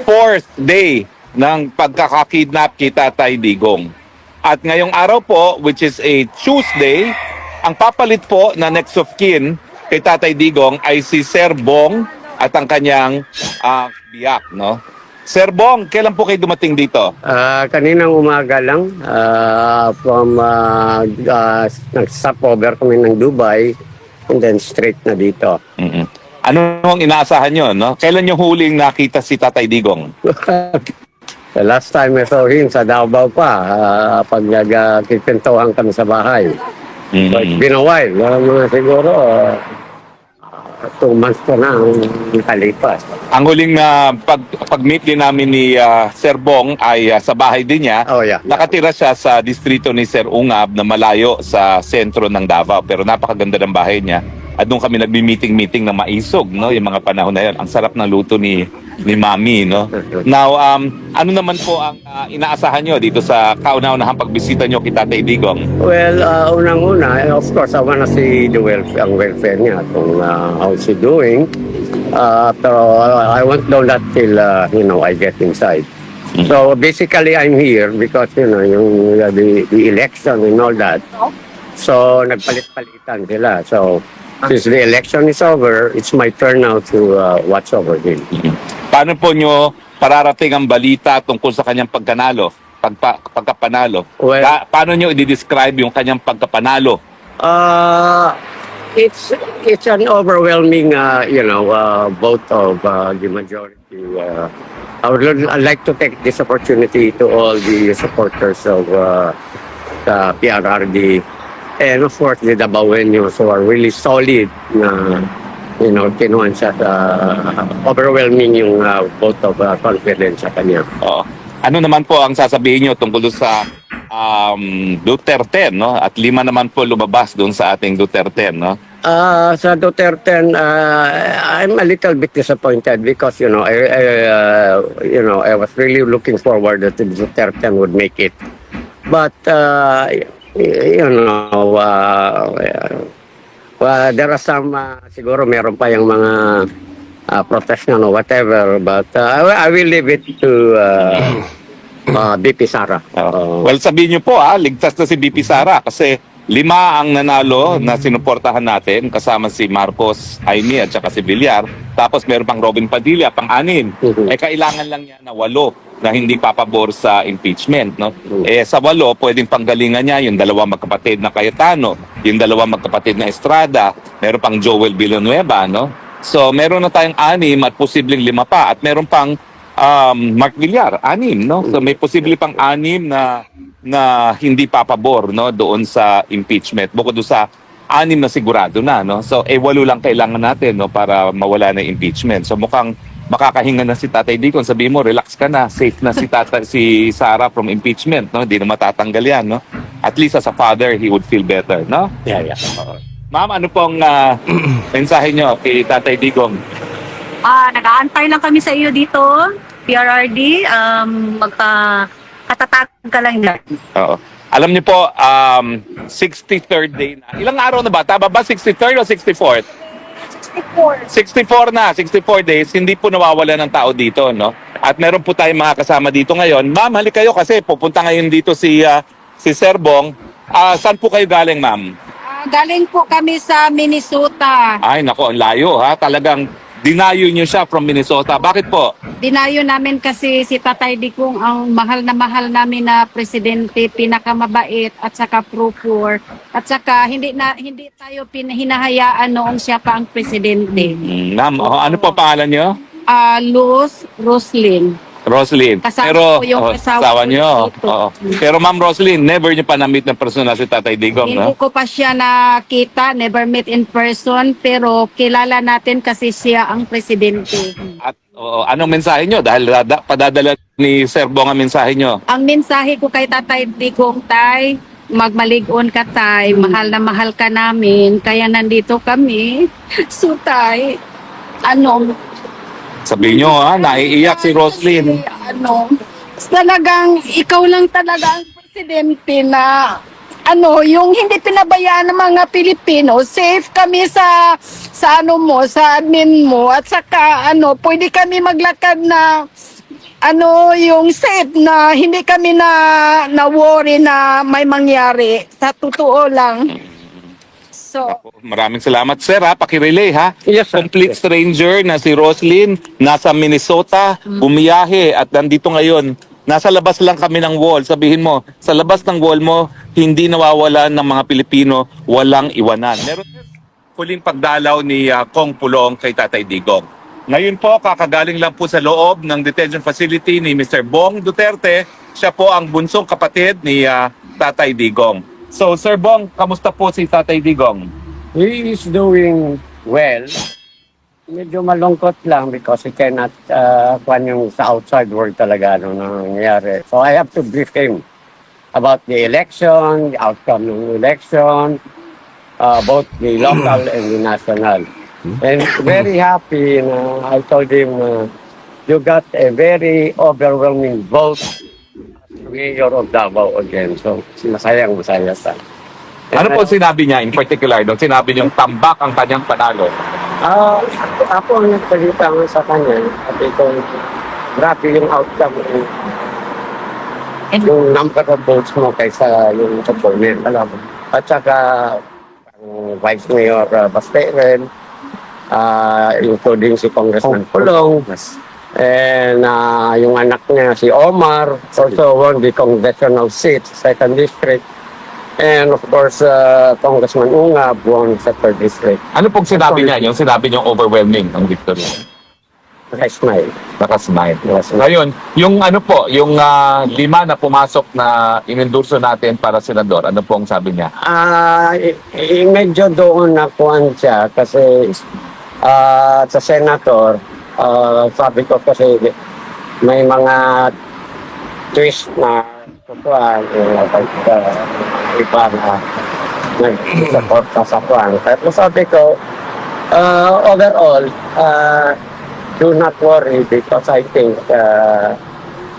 fourth day ng pagkakakidnap kay Tatay Digong. At ngayong araw po, which is a Tuesday, ang papalit po na next of kin kay Tatay Digong ay si Sir Bong at ang kanyang biyak, no? Sir Bong, kailan po kayo dumating dito? Kaninang umaga lang, nag-stop over kami ng Dubai and then straight na dito. Ano ang inaasahan nyo, no? Kailan nyo huling nakita si Tatay Digong? The last time I saw him sa Davao pa, pag nagkikintuhan kami sa bahay. So it's been a while, mga siguro 2 months ko na ang kalipas. Ang huling pag-meet din namin ni Sir Bong ay sa bahay din niya. Oh, yeah. Nakatira siya sa distrito ni Sir Ungab na malayo sa sentro ng Davao. Pero napakaganda ng bahay niya. At doon kami nagbi-meeting na maisog, no? Yung mga panahon na yun. Ang sarap ng luto ni Mami, no? Now, ano naman po ang inaasahan nyo dito sa kauna-unahang pagbisita nyo kay Tatay Digong? Well, unang-una, of course, I wanna see ang welfare niya, kung how's he doing. Pero I won't know that till, I get inside. So basically, I'm here because, yung the election and all that. So nagpalit-palitan sila. So since the election is over, it's my turn now to watch over him. Paano po nyo pararating ang balita tungkol sa kanyang pagkanalo? Pagkapanalo? Well, Paano nyo i-describe yung kanyang pagkapanalo? It's an overwhelming, vote of the majority. I'd like to take this opportunity to all the supporters of the PRRD and of course the Dabaweños who are really solid na, kinuhan siya sa overwhelming yung vote of confidence sa kanya. Ano naman po ang sasabihin nyo tungkol sa Duterte, no? At 5 naman po lumabas doon sa ating Duterte, no? Sa Duterte, I'm a little bit disappointed because I was really looking forward that Duterte would make it, but there are some siguro meron pa yung mga protest or whatever, but I will leave it to BP Sara. Well, sabihin nyo po, ligtas na si BP Sara kasi 5 ang nanalo na sinuportahan natin kasama si Marcos, Jaime at saka si Villar. Tapos meron pang Robin Padilla, pang-6. Kailangan lang niya na 8 na hindi papabor sa impeachment, no? Sa 8, pwedeng panggalingan niya yung 2 magkapatid na Cayetano, yung 2 magkapatid na Estrada, meron pang Joel Villanueva, no? So meron na tayong 6 at posibleng 5 pa at meron pang Mark Villar, 6, no? So may posible pang 6 na hindi papabor, no, doon sa impeachment. Bukod doon sa 6 na sigurado na, no? So 8 lang kailangan natin, no, para mawala na impeachment. So mukhang makakahinga na si Tatay Digong. Sabihin mo, relax ka na, safe na si Sara from impeachment, no? Hindi na matatanggal yan, no? At least as a father, he would feel better, no? Yeah. Ma'am, ano pong mensahe nyo kay Tatay Digong? Nag-aantay lang kami sa iyo dito, PRRD. Katatag ka lang yan. Oo. Alam niyo po, 63rd day na. Ilang araw na ba? Tama ba 63rd o 64th? 64 na, 64 days, hindi po nawawala ng tao dito, no? At meron po tayong mga kasama dito ngayon. Ma'am, halik kayo kasi pupunta ngayon dito si Sir Bong. Saan po kayo galing, ma'am? Galing po kami sa Minnesota. Ay, nako, ang layo, ha? Talagang dinayo niyo siya from Minnesota. Bakit po? Dinayo namin kasi si Tatay Digong ang mahal namin na presidente, pinakamabait at saka pro-poor. At saka hindi tayo hinahayaan noong siya pa ang presidente. Ma'am, ano po pangalan niyo? Luz Roslyn. Roslyn. Kasama Pero ko yung asawa niyo. Oo. Pero Ma'am Roslyn, never niyo pa na-meet ng personal si Tatay Digong, no? Hindi ko pa siya nakita, never met in person, pero kilala natin kasi siya ang presidente. At anong mensahe nyo? Dahil padadala ni Sir Bong ang mensahe nyo. Ang mensahe ko kay Tatay Digong, Tay, magmaligon ka, Tay. Mahal na mahal ka namin. Kaya nandito kami. So, Tay, Sabihin nyo, naiiyak si Roslyn. talagang, ikaw lang talaga ang presidente na yung hindi pinabayaan ng mga Pilipino, safe kami sa sa admin mo, at saka pwede kami maglakad na yung safe, na hindi kami na worry na may mangyari, sa totoo lang. So, Maraming salamat, sir, ha. Pakirelay, ha. Yes, sir. Complete Yes. stranger na si Roslyn, nasa Minnesota, bumiyahe at nandito ngayon. Nasa labas lang kami ng wall. Sabihin mo, sa labas ng wall mo, hindi nawawalan ng mga Pilipino, walang iwanan. Meron huling pagdalaw ni Kong Pulong kay Tatay Digong. Ngayon po, kakagaling lang po sa loob ng detention facility ni Mr. Bong Duterte. Siya po ang bunsong kapatid ni Tatay Digong. So, Sir Bong, kamusta po si Tatay Digong? He is doing well. Medyo malungkot lang because he cannot kwan yung sa outside world talaga nangyayari. So I have to brief him about the election, the outcome ng election, both the local and the national. And very happy na I told him you got a very overwhelming vote mayor of Davao again. So masaya sa. Ano po sinabi niya in particular? Doon sinabi niyong tambak ang kanyang panalo. Ako ang nagsalita nga sa kanya, sabi ko, grabe yung outcome, yung number of votes mo kaysa yung opponent, alam mo. At saka, ang Vice Mayor Basteren, including si Congressman Pulong, and yung anak niya, si Omar, also won the congressional seat, 2nd District. And of course, Congressman Unga won sa 3rd District. Ano pong sinabi niya? Yung sinabi niyong overwhelming ang victory. Naka-smile. Nakasmile. Yes. Ngayon, yung ano po, yung 5 na pumasok na inendorso natin para senador, ano pong sabi niya? Medyo doon nakuhan siya kasi sa senator, sabi ko kasi may mga twist na kukuhan, iba na nag-support sa kuhan. Pero sabi ko, overall, do not worry because I think,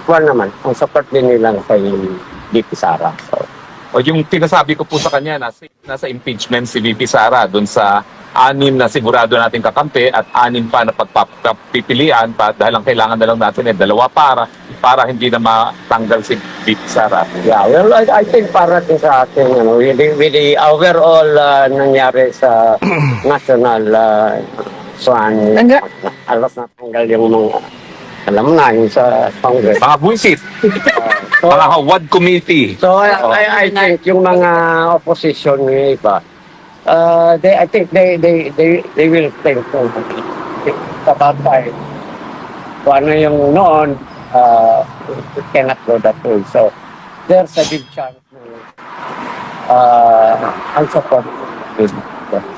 naman, ang support din nila kay VP Sara. So, O yung pinasabi ko po sa kanya, nasa impeachment si VP Sara doon sa 6 na sigurado nating kakampi at 6 pa na pagpapipilian pa dahil ang kailangan na lang natin 2 para hindi na matanggal si VP Sara. yeah, well, I think para din sa atin, with the overall nangyari sa national alas na tanggal yung mga, alam mo na, yung sa Congress. Mga buwisit, So, mga Hawad Committee. So I think yung mga opposition ng iba, I think they will think about it. Kung ano yung noon, it cannot go that way. So there's a big chance ang support with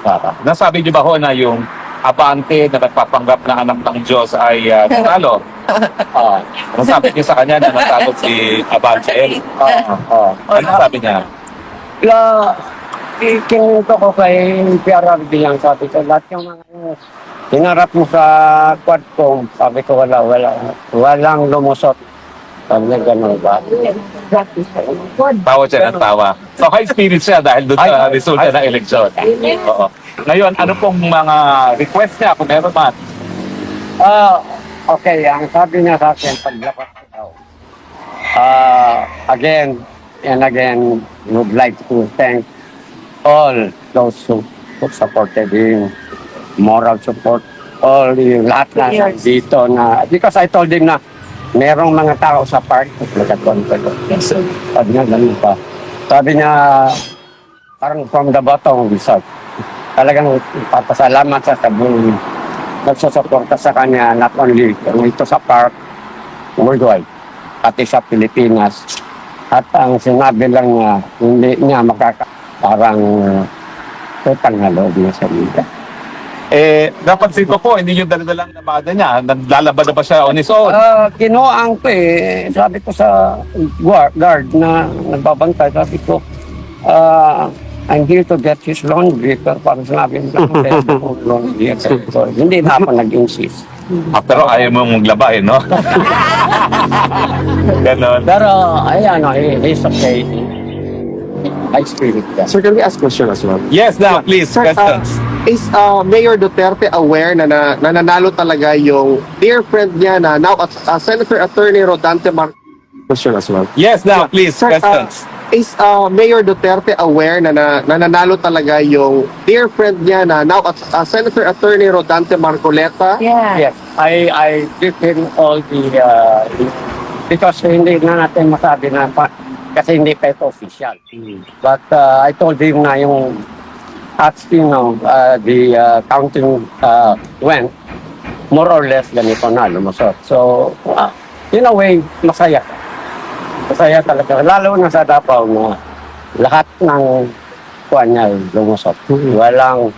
Sara. Nasabi niyo ba ho na yung abante na nagpapanggap na anak ng Diyos ay natalo? Nasabi niyo sa kanya na natalo si Abante. Ano sabi niya? Ikinto ko kay PRRD lang, sabi ko, lahat yung mga hinarap mo sa Quadcom, sabi ko walang lumusot. Sabi niya, ganun ba? Tawa siya ng tawa. So high spirit siya dahil doon sa resulta ng eleksyon. Oo. Ngayon, ano pong mga request niya kung meron man? Okay, ang sabi niya sa akin, paglabas ko daw. Again and again, would like to thank all those who supported him, moral support, all yung lahat na dito na, because I told him na merong mga tao sa park, nagkakontrol. Sabi niya, ganun pa. Sabi niya, parang from the bottom of his heart, talagang papasalamat sa sabong nagsusuporta sa kanya, not only dito sa park, worldwide, pati sa Pilipinas. At ang sinabi lang niya, hindi niya parang utang na loob niya sa liga. Napansin ko po, hindi yung dala-dalang nabada niya. Naglalaban na ba siya on his own? Kinuhaan ko sabi ko sa guard na nagbabantay, sabi ko, I'm here to get his laundry, pero parang sinabi niya, laundry. So, hindi na ako nag-insist. After all, ayaw mo maglaba no? Ganon. Pero, ayan, he's okay. high spirit ka. Sir, can we ask question as well? Yes, now, please, Sir, questions. is Mayor Duterte aware na nananalo talaga yung dear friend niya na now Senator Attorney Rodante Marcos? Question as well. Yes, now, please, Sir, questions. is Mayor Duterte aware na nananalo talaga yung dear friend niya na now Senator Attorney Rodante Marcoleta? Yes, I give him all the because hindi na natin masabi na kasi hindi pa ito official. But I told him na yung the counting went more or less ganito na lumusot. So, in a way, masaya. Masaya talaga. Lalo na sa Davao na lahat ng kuwan niya lumusot. Walang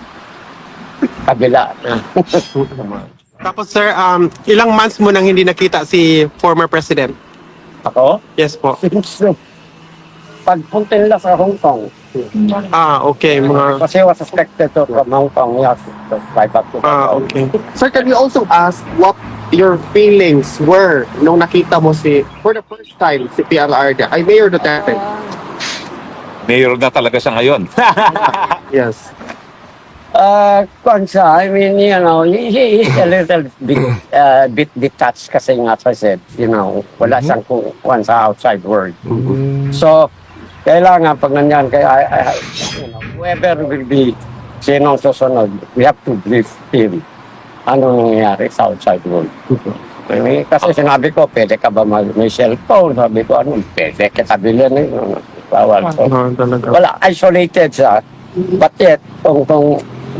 kabila na. Tapos sir, ilang months mo nang hindi nakita si former president? Ako? Yes po. Since pagpunta nila sa Hong Kong, Okay, mga... kasi was suspected to from Hong Kong, yes, to fly back to Hong Kong. Okay. Sir, can you also ask what your feelings were nung nakita mo for the first time, si PRRD, ay Mayor Duterte? Mayor na talaga siya ngayon. Yes. Kung siya, I mean, you know, he's a little bit detached kasi nga, as I said, you know, wala siyang kuwan sa outside world. So, kailangan pag nanyan, kaya, you know, whoever will be sinong susunod, we have to brief him ano nangyayari sa outside world. Kasi sinabi ko, pwede ka ba may cellphone? Sabi ko, pwede kita bilhin eh. Bawal. So, Talaga. wala, isolated siya. But yet, kung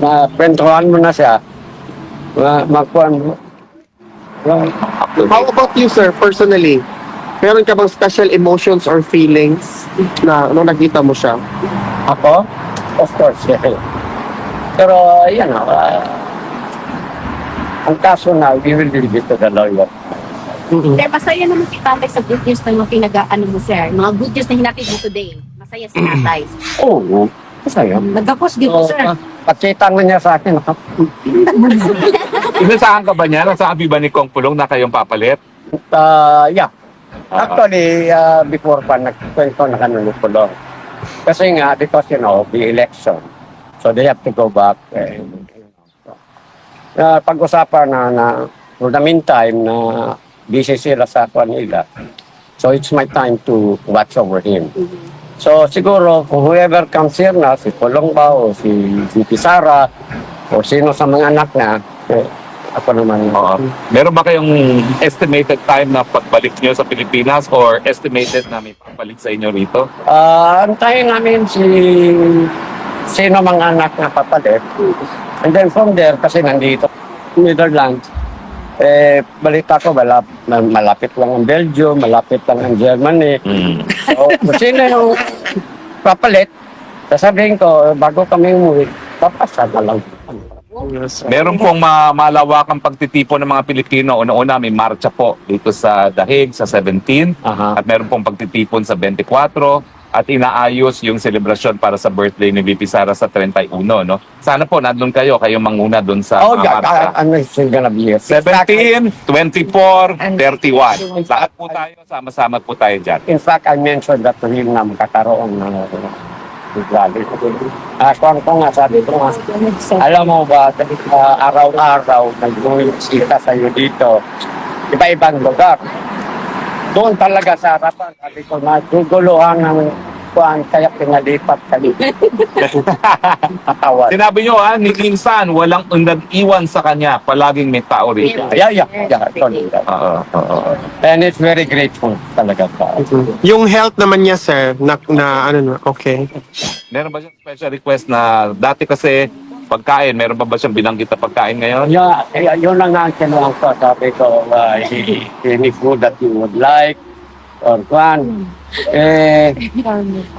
maprentuhan mo na siya, magkuhan mo. How about you, sir, personally? Meron ka bang special emotions or feelings na nung nakita mo siya? Ako? Of course, yeah. Pero, yan know, ang kaso na, we will leave it to the lawyer. Sir, masaya naman si tatay sa good news na yung pinag-ano mo, sir. Mga good news na hinatid mo today. Masaya si tatay. Oo, masaya. Nagkakos dito, sir. Pakita nga niya sa akin. Inasahan ka ba niya? Nasabi ba ni Kong Pulong na kayong papalit? Yeah. Actually, before pa, nagkwento na kanunod ko lang. Kasi nga, because, you know, the election. So, they have to go back. Pag-usapan na for the meantime, na busy sila sa kanila. So, it's my time to watch over him. So, siguro, kung whoever comes here na, si Pulong ba, o si Sara, o sino sa mga anak na, ako naman. Meron ba kayong estimated time na pagbalik niyo sa Pilipinas or estimated na may pagbalik sa inyo rito? Antayin namin sino mga anak na papalit. And then from there, kasi nandito, Netherlands, balita ko, malapit lang ang Belgium, malapit lang ang Germany. So, kung sino yung papalit, sasabihin ko, bago kami umuwi, papasa na lang. Yes. Meron pong malawakang pagtitipon ng mga Pilipino. Una-una, may marcha po dito sa Dahig sa 17 Aha. at meron pong pagtitipon sa 24 at inaayos yung selebrasyon para sa birthday ni VP Sara sa 31, no? Sana po nandun kayong manguna doon sa Oh, mga marcha. ano is gonna be here? 17, 24, 31. Lahat po tayo, sama-sama po tayo dyan. In fact, I mentioned that to him na magkakaroon ng rally. Kung nga, sabi ko nga, alam mo ba, araw-araw, nag-uwisita sa'yo dito, iba-ibang lugar. Doon talaga sa harapan, sabi ko, naguguluhan ng kuhan, kaya pinalipat kami. Katawan. Sinabi nyo ni Insan, walang nag-iwan sa kanya, palaging may tao rito. Yeah. And it's very grateful talaga pa. Yung health naman niya, sir, okay. Meron ba siyang special request na dati kasi pagkain, meron ba siyang binanggit na pagkain ngayon? Yeah, yun lang ang kinuha ko. Sabi ko, any food that you would like, or one.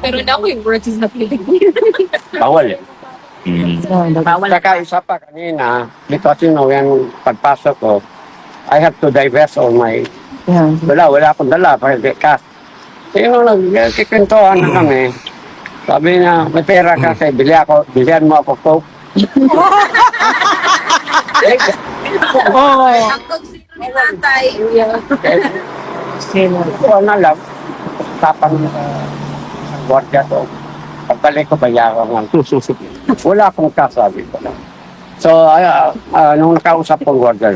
Pero now yung words is not living. Bawal eh. Bawal. Saka isa pa kanina, because you know, yung pagpasok ko, I have to divest all my... Wala akong dala, pwede cash. Yung nagkikwentuhan na kami, sabi niya, may pera ka, kaya bilihan mo ako Coke. Ang consider ni tatay. So, lang, tapang gwardiya to. Pagbalik ko, bayaran lang. Wala akong kasabi ko lang. So, nung nakausap ko order,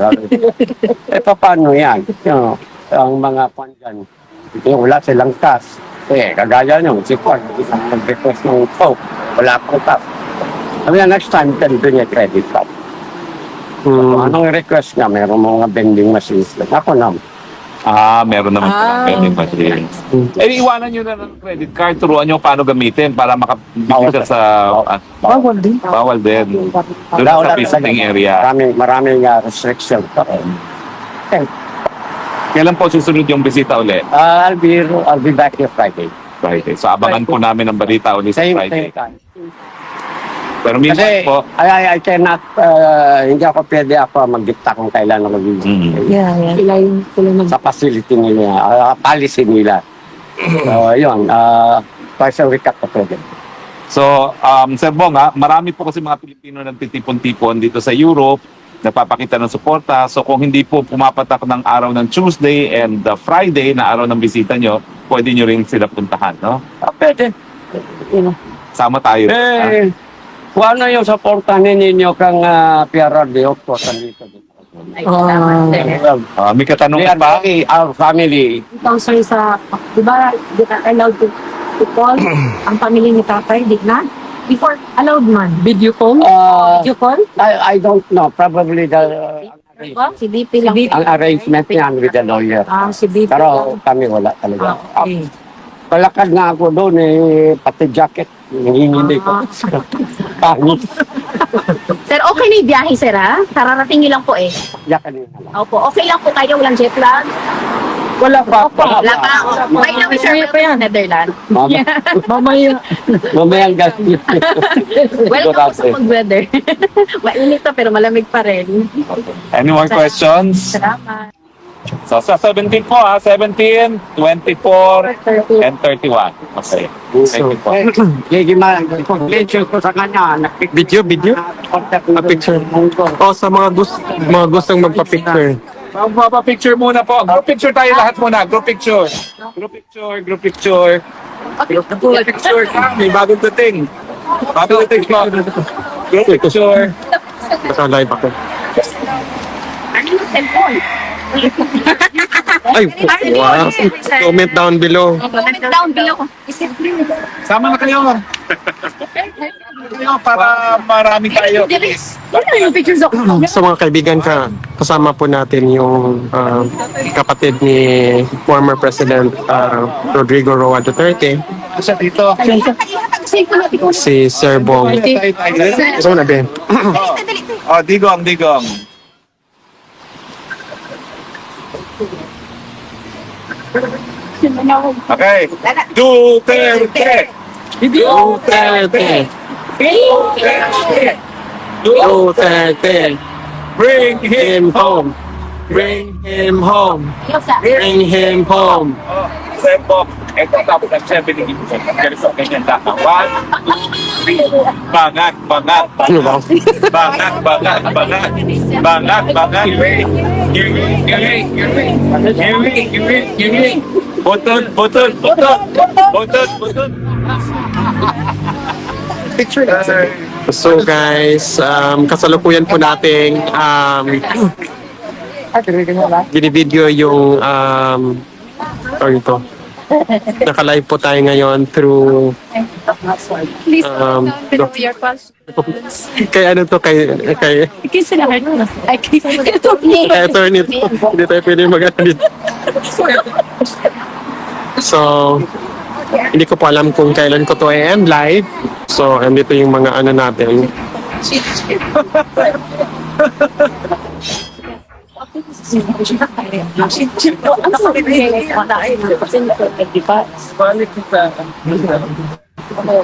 paano yan? Ang mga pandyan, wala silang cash. Kagaya nyo, si Juan, isang nag-request ng Pope, wala akong cash. Sabi na, next time, can do niya credit card. So, anong request niya? Meron mga vending machines. Ako naman. Meron naman silang vending machine. Iwanan nyo na ng credit card, turuan nyo paano gamitin para makabigay sa... Bawal din. Bawal din. Doon sa visiting area. Maraming restriction. Kailan po susunod yung bisita uli? I'll be back here Friday. Friday. So abangan po namin ang balita uli sa Friday. Same time. Pero Kasi minsan po, I cannot, hindi ako pwede mag-dicta kung kailan ako mag-visit. Yeah. Sila Sa facility nila, policy nila. So, yun, twice a week ako pwede. so Sir Bong, marami po kasi mga Pilipino nagtitipon-tipon dito sa Europe, nagpapakita ng suporta. So kung hindi po pumapatak ng araw ng Tuesday and Friday na araw ng bisita nyo, pwede nyo rin sila puntahan, no? Pwede. Sama tayo. Kung ano yung supportahan ninyo kang PRRD, of course, andito dito. Ay, salamat, sir. May katanungan pa? Our family. Itong sir sa, di ba, di ka allowed to call ang pamilya ni tatay, di na? Before, allowed man. video call. You call? I don't know. Probably Si DP lang. ang arrangement niyan with the lawyer. Si DP Pero lang. kami wala talaga. Okay. Palakad nga ako doon, pati jacket. Nanginginig ko. Pangit. Sir, okay na yung biyahe, sir, ha? Kararating niyo lang po eh. Jacket nila lang. Opo, okay lang po kayo, walang jet lag. Wala pa. Wala pa. By the way, sir, welcome sa Netherlands. Mamaya. Mamayang gabi. Welcome po sa mag-weather. Mainit to, pero malamig pa rin. Any more questions? Salamat. So sa 17 po 17, 24, and 31. Okay. Thank you po. Congratulations ko sa kanya. Video? Contact A picture. O sa mga gustong magpa-picture. Magpapapicture muna po. Group picture tayo lahat muna. Group picture. Group picture. Group picture. Group picture. May bagong dating. Bagong dating po. Group picture. Basta live ako. Ano yung cellphone? Ay, wow. Comment down below. Comment down below. Sama na kayo. Para marami tayo. Ano yung pictures ako? Sa mga kaibigan kasama po natin yung kapatid ni former President Rodrigo Roa Duterte, Siya dito. si Sir Bong. Gusto mo na, Ben? Oh, digong. Okay. Duterte. Duterte! Duterte! Bring him. Him home! Bring him home! Bring him home! Sembok. Ito tapos ang siya binigyan ko. Ganito ganyan dapat. Bangat. Ano ba? Bangat. Giri. Button. So guys, kasalukuyan po nating binibideo yung ito. Naka-live po tayo ngayon through Please below your questions. kay ano to kay Kasi lahat I can kay attorney to. Hindi tayo pwede mag-ano dito. So, hindi ko pa alam kung kailan ko to i-end live. So, andito yung mga ano natin. Ano